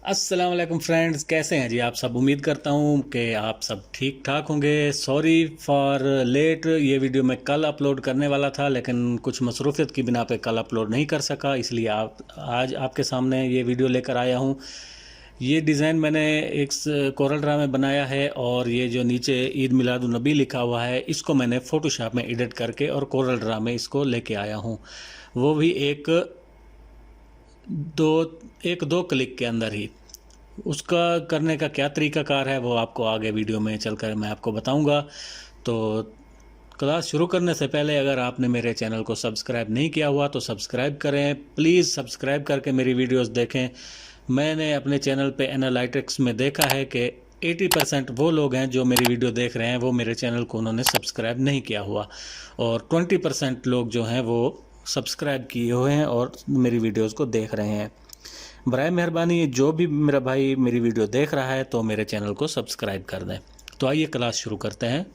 अस्सलाम वालेकुम फ्रेंड्स, कैसे हैं जी आप सब। उम्मीद करता हूँ कि आप सब ठीक ठाक होंगे। सॉरी फॉर लेट, ये वीडियो मैं कल अपलोड करने वाला था लेकिन कुछ मसरूफियत की बिना पे कल अपलोड नहीं कर सका, इसलिए आप आज आपके सामने ये वीडियो लेकर आया हूँ। ये डिज़ाइन मैंने एक कोरल ड्रा में बनाया है और ये जो नीचे ईद मिलादुन नबी लिखा हुआ है इसको मैंने फ़ोटोशॉप में एडिट करके और कोरल ड्रा में इसको लेके आया हूँ, वो भी दो एक दो क्लिक के अंदर ही। उसका करने का क्या तरीक़ाकार है वो आपको आगे वीडियो में चलकर मैं आपको बताऊंगा। तो क्लास शुरू करने से पहले अगर आपने मेरे चैनल को सब्सक्राइब नहीं किया हुआ तो सब्सक्राइब करें, प्लीज़ सब्सक्राइब करके मेरी वीडियोस देखें। मैंने अपने चैनल पे एनालिटिक्स में देखा है कि 80% वो लोग हैं जो मेरी वीडियो देख रहे हैं वो मेरे चैनल को उन्होंने सब्सक्राइब नहीं किया हुआ, और 20% लोग जो हैं वो सब्सक्राइब किए हुए हैं और मेरी वीडियोज़ को देख रहे हैं। बराए मेहरबानी जो भी मेरा भाई मेरी वीडियो देख रहा है तो मेरे चैनल को सब्सक्राइब कर दें। तो आइए क्लास शुरू करते हैं।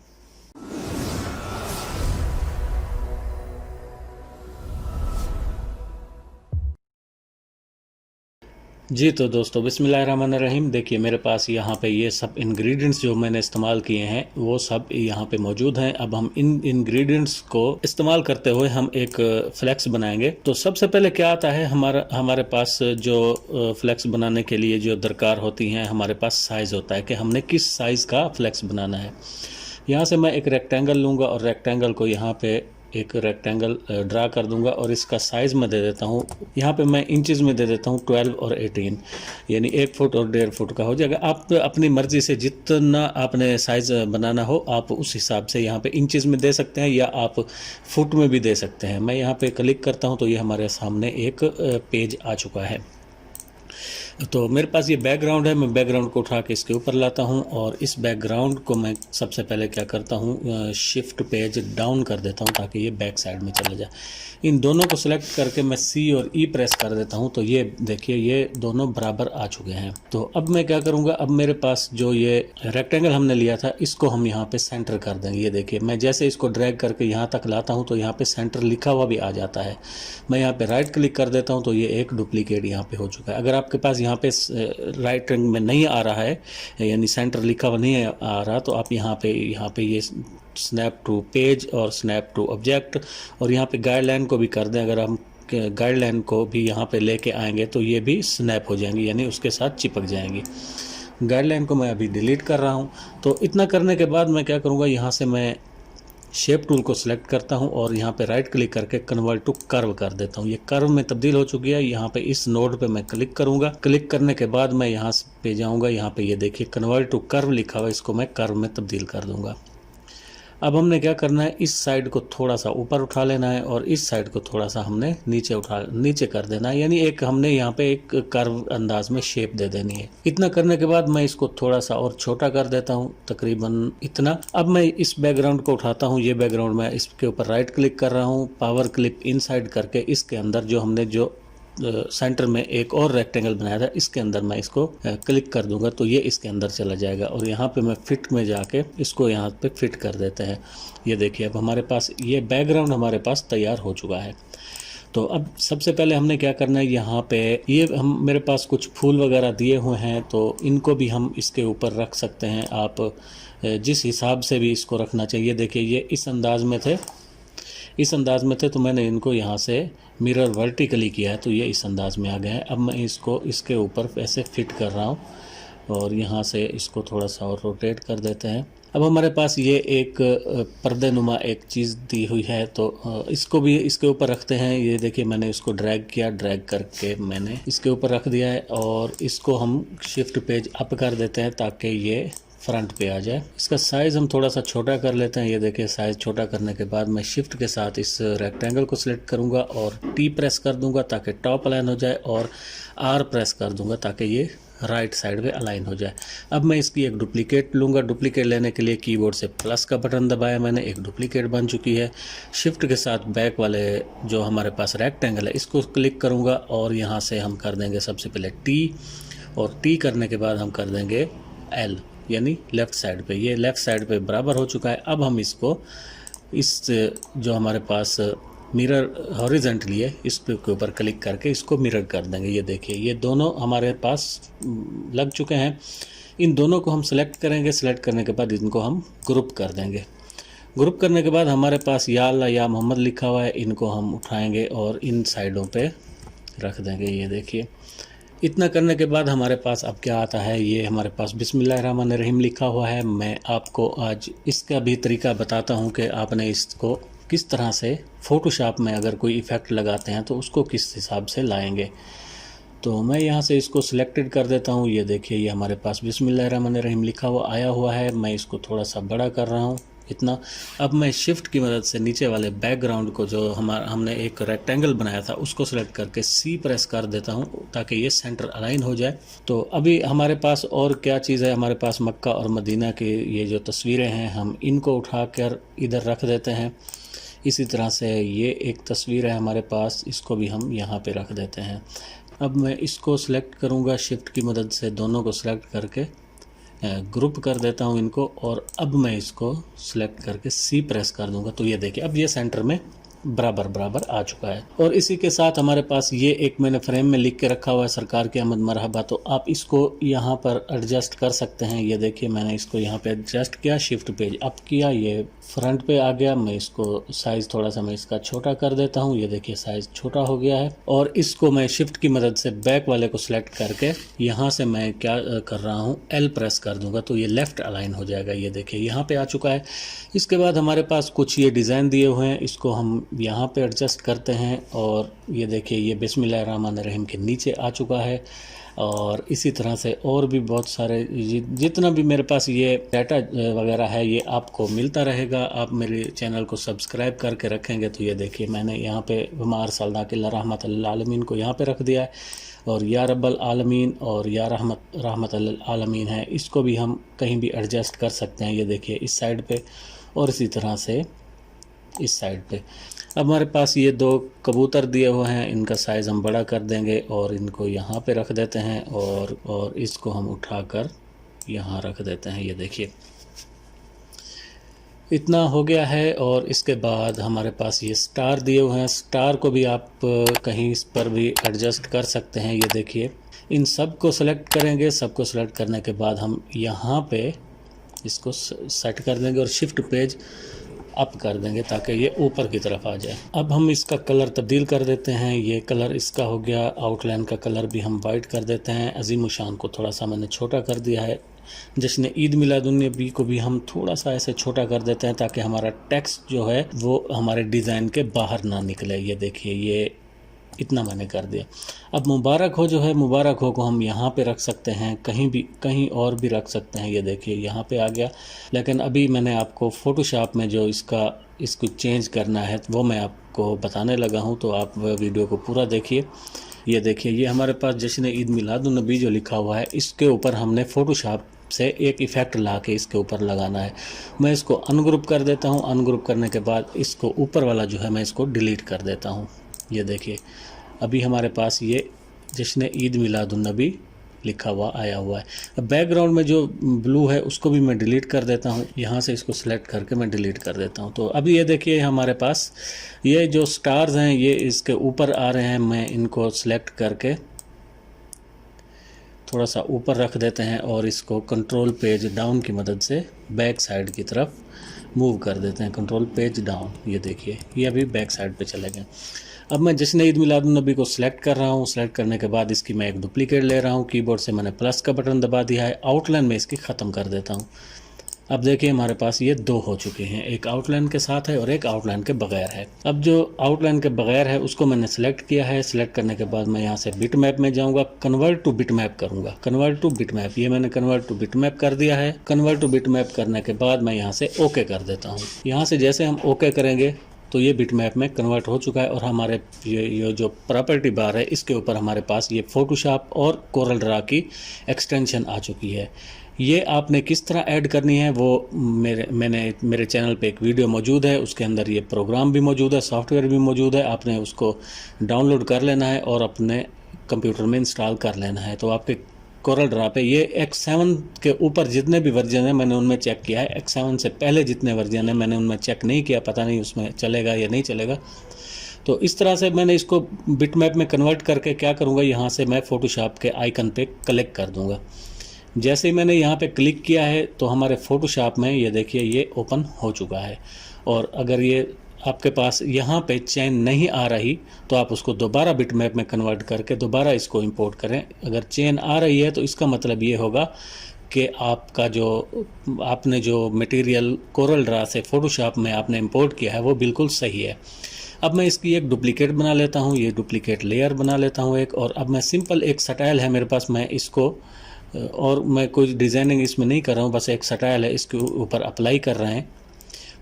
जी तो दोस्तों, बिस्मिल्लाहिर्रहमानिर्रहीम। देखिए मेरे पास यहाँ पे ये सब इंग्रेडिएंट्स जो मैंने इस्तेमाल किए हैं वो सब यहाँ पे मौजूद हैं। अब हम इन इंग्रेडिएंट्स को इस्तेमाल करते हुए हम एक फ्लेक्स बनाएंगे। तो सबसे पहले क्या आता है, हमारे पास जो फ्लेक्स बनाने के लिए जो दरकार होती हैं, हमारे पास साइज़ होता है कि हमने किस साइज़ का फ्लेक्स बनाना है। यहाँ से मैं एक रेक्टेंगल लूँगा और रेक्टेंगल को यहाँ पे एक रेक्टेंगल ड्रा कर दूंगा और इसका साइज़ मैं दे देता हूँ, यहाँ पे मैं इंचज़ में दे देता हूँ 12 और 18, यानी 1 फुट और 1.5 फुट का हो जाएगा। आप अपनी मर्ज़ी से जितना आपने साइज़ बनाना हो आप उस हिसाब से यहाँ पे इंचज़ में दे सकते हैं या आप फुट में भी दे सकते हैं। मैं यहाँ पे क्लिक करता हूँ तो ये हमारे सामने एक पेज आ चुका है। तो मेरे पास ये बैकग्राउंड है, मैं बैकग्राउंड को उठा के इसके ऊपर लाता हूँ और इस बैकग्राउंड को मैं सबसे पहले क्या करता हूँ, शिफ्ट पेज डाउन कर देता हूँ ताकि ये बैक साइड में चला जाए। इन दोनों को सिलेक्ट करके मैं सी और ई प्रेस कर देता हूँ तो ये देखिए ये दोनों बराबर आ चुके हैं। तो अब मैं क्या करूँगा, अब मेरे पास जो ये रेक्टेंगल हमने लिया था इसको हम यहाँ पे सेंटर कर देंगे। ये देखिए मैं जैसे इसको ड्रैग करके यहाँ तक लाता हूँ तो यहाँ पे सेंटर लिखा हुआ भी आ जाता है। मैं यहाँ पे राइट क्लिक कर देता हूँ तो ये एक डुप्लीकेट यहाँ पे हो चुका है। अगर आपके पास यहाँ पे राइट रंग में नहीं आ रहा है, यानी सेंटर लिखा हुआ नहीं आ रहा, तो आप यहाँ पे ये स्नैप टू पेज और स्नैप टू ऑब्जेक्ट और यहाँ पे गाइडलाइन को भी कर दें। अगर हम गाइडलाइन को भी यहाँ पे लेके आएंगे तो ये भी स्नैप हो जाएंगी, यानी उसके साथ चिपक जाएंगी। गाइडलाइन को मैं अभी डिलीट कर रहा हूँ। तो इतना करने के बाद मैं क्या करूँगा, यहाँ से मैं शेप टूल को सिलेक्ट करता हूं और यहाँ पे राइट क्लिक करके कन्वर्ट टू कर्व कर देता हूं। ये कर्व में तब्दील हो चुकी है। यहाँ पे इस नोड पे मैं क्लिक करूंगा। क्लिक करने के बाद मैं यहाँ पे जाऊंगा, यहाँ पे ये देखिए कन्वर्ट टू कर्व लिखा हुआ है, इसको मैं कर्व में तब्दील कर दूंगा। अब हमने क्या करना है, इस साइड को थोड़ा सा ऊपर उठा लेना है और इस साइड को थोड़ा सा हमने नीचे कर देना है, यानी एक हमने यहाँ पे एक कर्व अंदाज में शेप दे देनी है। इतना करने के बाद मैं इसको थोड़ा सा और छोटा कर देता हूँ, तकरीबन इतना। अब मैं इस बैकग्राउंड को उठाता हूँ, ये बैकग्राउंड मैं इसके ऊपर राइट क्लिक कर रहा हूँ, पावर क्लिप इनसाइड करके इसके अंदर जो हमने जो सेंटर में एक और रेक्टेंगल बनाया था इसके अंदर मैं इसको क्लिक कर दूंगा तो ये इसके अंदर चला जाएगा और यहाँ पे मैं फिट में जाके इसको यहाँ पे फिट कर देते हैं। ये देखिए अब हमारे पास ये बैकग्राउंड हमारे पास तैयार हो चुका है। तो अब सबसे पहले हमने क्या करना है, यहाँ पे ये हम मेरे पास कुछ फूल वगैरह दिए हुए हैं तो इनको भी हम इसके ऊपर रख सकते हैं। आप जिस हिसाब से भी इसको रखना चाहिए। देखिए ये इस अंदाज में थे तो मैंने इनको यहाँ से मिरर वर्टिकली किया है तो ये इस अंदाज में आ गए हैं। अब मैं इसको इसके ऊपर ऐसे फिट कर रहा हूँ और यहाँ से इसको थोड़ा सा और रोटेट कर देते हैं। अब हमारे पास ये एक पर्दे नुमा एक चीज़ दी हुई है तो इसको भी इसके ऊपर रखते हैं। ये देखिए मैंने इसको ड्रैग किया, ड्रैग करके मैंने इसके ऊपर रख दिया है और इसको हम शिफ्ट पेज अप कर देते हैं ताकि ये फ्रंट पे आ जाए। इसका साइज़ हम थोड़ा सा छोटा कर लेते हैं। ये देखिए साइज़ छोटा करने के बाद मैं शिफ्ट के साथ इस रेक्टेंगल को सिलेक्ट करूंगा और टी प्रेस कर दूंगा ताकि टॉप अलाइन हो जाए और आर प्रेस कर दूंगा ताकि ये राइट साइड में अलाइन हो जाए। अब मैं इसकी एक डुप्लीकेट लूँगा। डुप्लीकेट लेने के लिए कीबोर्ड से प्लस का बटन दबाया मैंने, एक डुप्लीकेट बन चुकी है। शिफ्ट के साथ बैक वाले जो हमारे पास रेक्टेंगल है इसको क्लिक करूँगा और यहाँ से हम कर देंगे सबसे पहले टी और टी करने के बाद हम कर देंगे एल, यानी लेफ़्ट साइड पे। ये लेफ़्ट साइड पे बराबर हो चुका है। अब हम इसको इस जो हमारे पास मिरर हॉरिजेंटली है, इस पे के ऊपर क्लिक करके इसको मिरर कर देंगे। ये देखिए ये दोनों हमारे पास लग चुके हैं। इन दोनों को हम सेलेक्ट करेंगे, सेलेक्ट करने के बाद इनको हम ग्रुप कर देंगे। ग्रुप करने के बाद हमारे पास या अल्लाह या मोहम्मद लिखा हुआ है, इनको हम उठाएंगे और इन साइडों पे रख देंगे। ये देखिए इतना करने के बाद हमारे पास अब क्या आता है, ये हमारे पास बिस्मिल्लाहिर्रहमानिर्रहीम लिखा हुआ है। मैं आपको आज इसका भी तरीका बताता हूँ कि आपने इसको किस तरह से फ़ोटोशॉप में अगर कोई इफ़ेक्ट लगाते हैं तो उसको किस हिसाब से लाएंगे। तो मैं यहाँ से इसको सिलेक्टेड कर देता हूँ। ये देखिए ये हमारे पास बिस्मिल्लाहिर्रहमानिर्रहीम लिखा हुआ आया हुआ है। मैं इसको थोड़ा सा बड़ा कर रहा हूँ इतना। अब मैं शिफ्ट की मदद से नीचे वाले बैकग्राउंड को जो हमने एक रेक्टेंगल बनाया था उसको सिलेक्ट करके सी प्रेस कर देता हूँ ताकि ये सेंटर अलाइन हो जाए। तो अभी हमारे पास और क्या चीज़ है, हमारे पास मक्का और मदीना की ये जो तस्वीरें हैं हम इनको उठाकर इधर रख देते हैं। इसी तरह से ये एक तस्वीर है हमारे पास, इसको भी हम यहाँ पे रख देते हैं। अब मैं इसको सिलेक्ट करूँगा शिफ्ट की मदद से, दोनों को सिलेक्ट करके ग्रुप कर देता हूँ इनको, और अब मैं इसको सिलेक्ट करके सी प्रेस कर दूंगा। तो ये देखिए अब ये सेंटर में बराबर आ चुका है। और इसी के साथ हमारे पास ये एक मैंने फ्रेम में लिख के रखा हुआ है सरकार की आमद मरहबा, तो आप इसको यहाँ पर एडजस्ट कर सकते हैं। ये देखिए मैंने इसको यहाँ पे एडजस्ट किया, शिफ्ट पेज अप किया, ये फ्रंट पे आ गया। मैं इसको साइज़ थोड़ा सा मैं इसका छोटा कर देता हूँ। ये देखिए साइज़ छोटा हो गया है। और इसको मैं शिफ्ट की मदद से बैक वाले को सिलेक्ट करके यहाँ से मैं क्या कर रहा हूँ, एल प्रेस कर दूंगा तो ये लेफ़्ट अलाइन हो जाएगा। ये देखिए यहाँ पे आ चुका है। इसके बाद हमारे पास कुछ ये डिज़ाइन दिए हुए हैं, इसको हम यहाँ पे एडजस्ट करते हैं। और ये देखिए ये बिस्मिल्लाहिर्रहमानिर्रहीम के नीचे आ चुका है। और इसी तरह से और भी बहुत सारे जितना भी मेरे पास ये डाटा वगैरह है ये आपको मिलता रहेगा। आप मेरे चैनल को सब्सक्राइब करके रखेंगे तो ये देखिए मैंने यहाँ पे वमा अर्सलनाका रहमतल लिल आलमीन को यहाँ पे रख दिया है, और या रब्बल आलमीन और या रहमतल लिल आलमीन है, इसको भी हम कहीं भी एडजस्ट कर सकते हैं। ये देखिए इस साइड पे और इसी तरह से इस साइड पे। अब हमारे पास ये दो कबूतर दिए हुए हैं, इनका साइज़ हम बड़ा कर देंगे और इनको यहाँ पे रख देते हैं, और इसको हम उठाकर यहाँ रख देते हैं। ये देखिए इतना हो गया है। और इसके बाद हमारे पास ये स्टार दिए हुए हैं, स्टार को भी आप कहीं इस पर भी एडजस्ट कर सकते हैं। ये देखिए इन सब को सेलेक्ट करेंगे, सबको सेलेक्ट करने के बाद हम यहाँ पे इसको सेट कर देंगे और शिफ्ट पेज अप कर देंगे ताकि ये ऊपर की तरफ आ जाए। अब हम इसका कलर तब्दील कर देते हैं। ये कलर इसका हो गया, आउटलाइन का कलर भी हम वाइट कर देते हैं। अजीम शान को थोड़ा सा मैंने छोटा कर दिया है। जश्न ईद मिलादुन्नबी को भी हम थोड़ा सा ऐसे छोटा कर देते हैं ताकि हमारा टेक्स्ट जो है वो हमारे डिज़ाइन के बाहर ना निकले। ये देखिए ये इतना मैंने कर दिया। अब मुबारक हो जो है, मुबारक हो को हम यहाँ पे रख सकते हैं, कहीं और भी रख सकते हैं। ये देखिए यहाँ पे आ गया। लेकिन अभी मैंने आपको फ़ोटोशॉप में जो इसको चेंज करना है वो मैं आपको बताने लगा हूँ, तो आप वीडियो को पूरा देखिए। ये देखिए ये हमारे पास जश्न ईद मिलादुन्नबी जो लिखा हुआ है इसके ऊपर हमने फ़ोटोशॉप से एक इफ़ेक्ट ला के इसके ऊपर लगाना है। मैं इसको अनग्रुप कर देता हूँ। अनग्रुप करने के बाद इसको ऊपर वाला जो है मैं इसको डिलीट कर देता हूँ। ये देखिए अभी हमारे पास ये जश्न ईद मिलादुन्नबी लिखा हुआ आया हुआ है। अब बैकग्राउंड में जो ब्लू है उसको भी मैं डिलीट कर देता हूँ। यहाँ से इसको सिलेक्ट करके मैं डिलीट कर देता हूँ। तो अभी ये देखिए हमारे पास ये जो स्टार्स हैं ये इसके ऊपर आ रहे हैं। मैं इनको सिलेक्ट करके थोड़ा सा ऊपर रख देते हैं और इसको कंट्रोल पेज डाउन की मदद से बैक साइड की तरफ मूव कर देते हैं। कंट्रोल पेज डाउन, ये देखिए ये अभी बैक साइड पे चले गए। अब मैं जश्न ईद मिलादुन्नबी को सिलेक्ट कर रहा हूँ। सिलेक्ट करने के बाद इसकी मैं एक डुप्लीकेट ले रहा हूँ। कीबोर्ड से मैंने प्लस का बटन दबा दिया है। आउटलाइन में इसकी ख़त्म कर देता हूँ। अब देखिए हमारे पास ये दो हो चुके हैं, एक आउटलाइन के साथ है और एक आउटलाइन के बगैर है। अब जो आउटलाइन के बगैर है उसको मैंने सेलेक्ट किया है। सिलेक्ट करने के बाद मैं यहाँ से बिट मैप में जाऊँगा, कन्वर्ट टू बिट मैप करूँगा। कन्वर्ट टू बिट मैप, ये मैंने कन्वर्ट टू बिट मैप कर दिया है। कन्वर्ट टू बिट मैप करने के बाद मैं यहाँ से ओके कर देता हूँ। यहाँ से जैसे हम ओके करेंगे तो ये बिट मैप में कन्वर्ट हो चुका है और हमारे ये जो प्रॉपर्टी बार है इसके ऊपर हमारे पास ये फ़ोटोशॉप और कोरल ड्रा की एक्सटेंशन आ चुकी है। ये आपने किस तरह ऐड करनी है वो मेरे चैनल पे एक वीडियो मौजूद है, उसके अंदर ये प्रोग्राम भी मौजूद है, सॉफ्टवेयर भी मौजूद है। आपने उसको डाउनलोड कर लेना है और अपने कंप्यूटर में इंस्टॉल कर लेना है। तो आपके कोरल ड्रा पे ये X7 के ऊपर जितने भी वर्जन है मैंने उनमें चेक किया है। X7 से पहले जितने वर्जन है मैंने उनमें चेक नहीं किया, पता नहीं उसमें चलेगा या नहीं चलेगा। तो इस तरह से मैंने इसको बिटमैप में कन्वर्ट करके क्या करूँगा, यहाँ से मैं फ़ोटोशॉप के आइकन पे क्लिक कर दूँगा। जैसे ही मैंने यहाँ पे क्लिक किया है तो हमारे फ़ोटोशॉप में ये देखिए ये ओपन हो चुका है। और अगर ये आपके पास यहाँ पे चेन नहीं आ रही तो आप उसको दोबारा बिटमैप में कन्वर्ट करके दोबारा इसको इंपोर्ट करें। अगर चेन आ रही है तो इसका मतलब ये होगा कि आपका जो आपने जो मटेरियल कोरल ड्रा से फ़ोटोशॉप में आपने इंपोर्ट किया है वो बिल्कुल सही है। अब मैं इसकी एक डुप्लीकेट बना लेता हूँ, ये डुप्लीकेट लेयर बना लेता हूँ एक। और अब मैं सिंपल एक स्टाइल है मेरे पास, मैं इसको और मैं कोई डिज़ाइनिंग इसमें नहीं कर रहा हूँ, बस एक स्टाइल है, इसके ऊपर अप्लाई कर रहे हैं।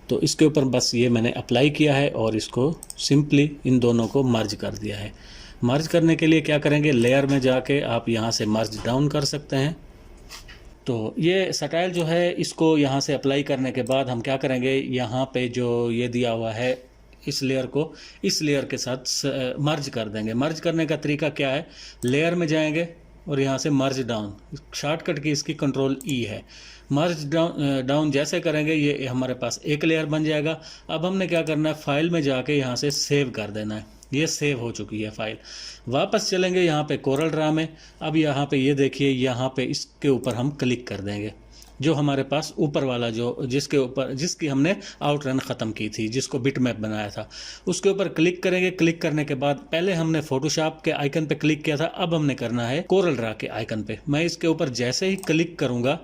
तो इसके ऊपर बस ये मैंने अप्लाई किया है और इसको सिंपली इन दोनों को मर्ज कर दिया है। मर्ज करने के लिए क्या करेंगे, लेयर में जाके आप यहाँ से मर्ज डाउन कर सकते हैं। तो ये स्टाइल जो है इसको यहाँ से अप्लाई करने के बाद हम क्या करेंगे, यहाँ पे जो ये दिया हुआ है इस लेयर को इस लेयर के साथ मर्ज कर देंगे। मर्ज करने का तरीका क्या है, लेयर में जाएंगे और यहाँ से मर्ज डाउन, शॉर्टकट की इसकी कंट्रोल ई है। मर्ज डाउन जैसे करेंगे ये हमारे पास एक लेयर बन जाएगा। अब हमने क्या करना है, फाइल में जाके यहाँ से सेव कर देना है। ये सेव हो चुकी है फाइल। वापस चलेंगे यहाँ पे कोरल ड्रा में। अब यहाँ पे ये देखिए, यहाँ पे इसके ऊपर हम क्लिक कर देंगे, जो हमारे पास ऊपर वाला जो जिसकी हमने आउटलाइन ख़त्म की थी, जिसको बिटमैप बनाया था, उसके ऊपर क्लिक करेंगे। क्लिक करने के बाद पहले हमने फोटोशॉप के आइकन पे क्लिक किया था, अब हमने करना है कोरल ड्रा के आइकन पे। मैं इसके ऊपर जैसे ही क्लिक करूँगा,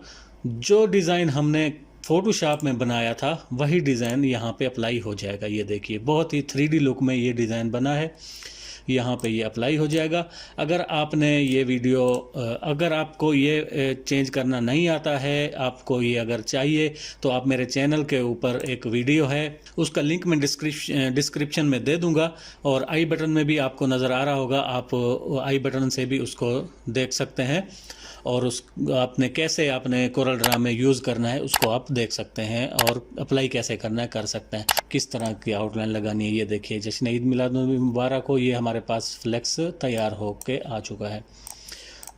जो डिज़ाइन हमने फोटोशॉप में बनाया था वही डिज़ाइन यहाँ पे अप्लाई हो जाएगा। ये देखिए बहुत ही 3D लुक में ये डिज़ाइन बना है, यहाँ पे ये अप्लाई हो जाएगा। अगर आपने ये वीडियो अगर आपको ये चेंज करना नहीं आता है, आपको ये अगर चाहिए तो आप मेरे चैनल के ऊपर एक वीडियो है, उसका लिंक मैं डिस्क्रिप्शन में दे दूंगा और आई बटन में भी आपको नज़र आ रहा होगा, आप आई बटन से भी उसको देख सकते हैं और उस आपने कैसे आपने कोरल ड्रा में यूज़ करना है उसको आप देख सकते हैं और अप्लाई कैसे करना है कर सकते हैं, किस तरह की आउटलाइन लगानी है। ये देखिए जश्न ईद मिलाद नबी मुबारक हो, ये हमारे पास फ्लेक्स तैयार हो के आ चुका है।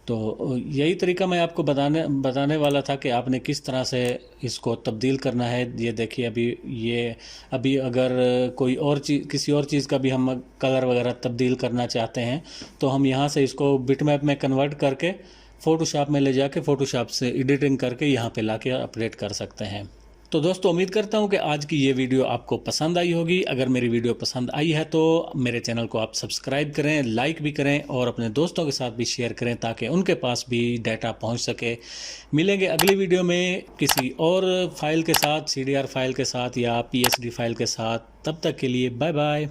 तो यही तरीका मैं आपको बताने वाला था कि आपने किस तरह से इसको तब्दील करना है। ये देखिए अभी अगर कोई और चीज़ किसी और चीज़ का भी हम कलर वगैरह तब्दील करना चाहते हैं तो हम यहाँ से इसको बिटमैप में कन्वर्ट करके फ़ोटोशॉप में ले जाके फ़ोटोशॉप से एडिटिंग करके यहाँ पे लाके अपडेट कर सकते हैं। तो दोस्तों उम्मीद करता हूँ कि आज की ये वीडियो आपको पसंद आई होगी। अगर मेरी वीडियो पसंद आई है तो मेरे चैनल को आप सब्सक्राइब करें, लाइक भी करें और अपने दोस्तों के साथ भी शेयर करें ताकि उनके पास भी डाटा पहुँच सके। मिलेंगे अगली वीडियो में किसी और फाइल के साथ, CDR फाइल के साथ या PSD फाइल के साथ। तब तक के लिए बाय बाय।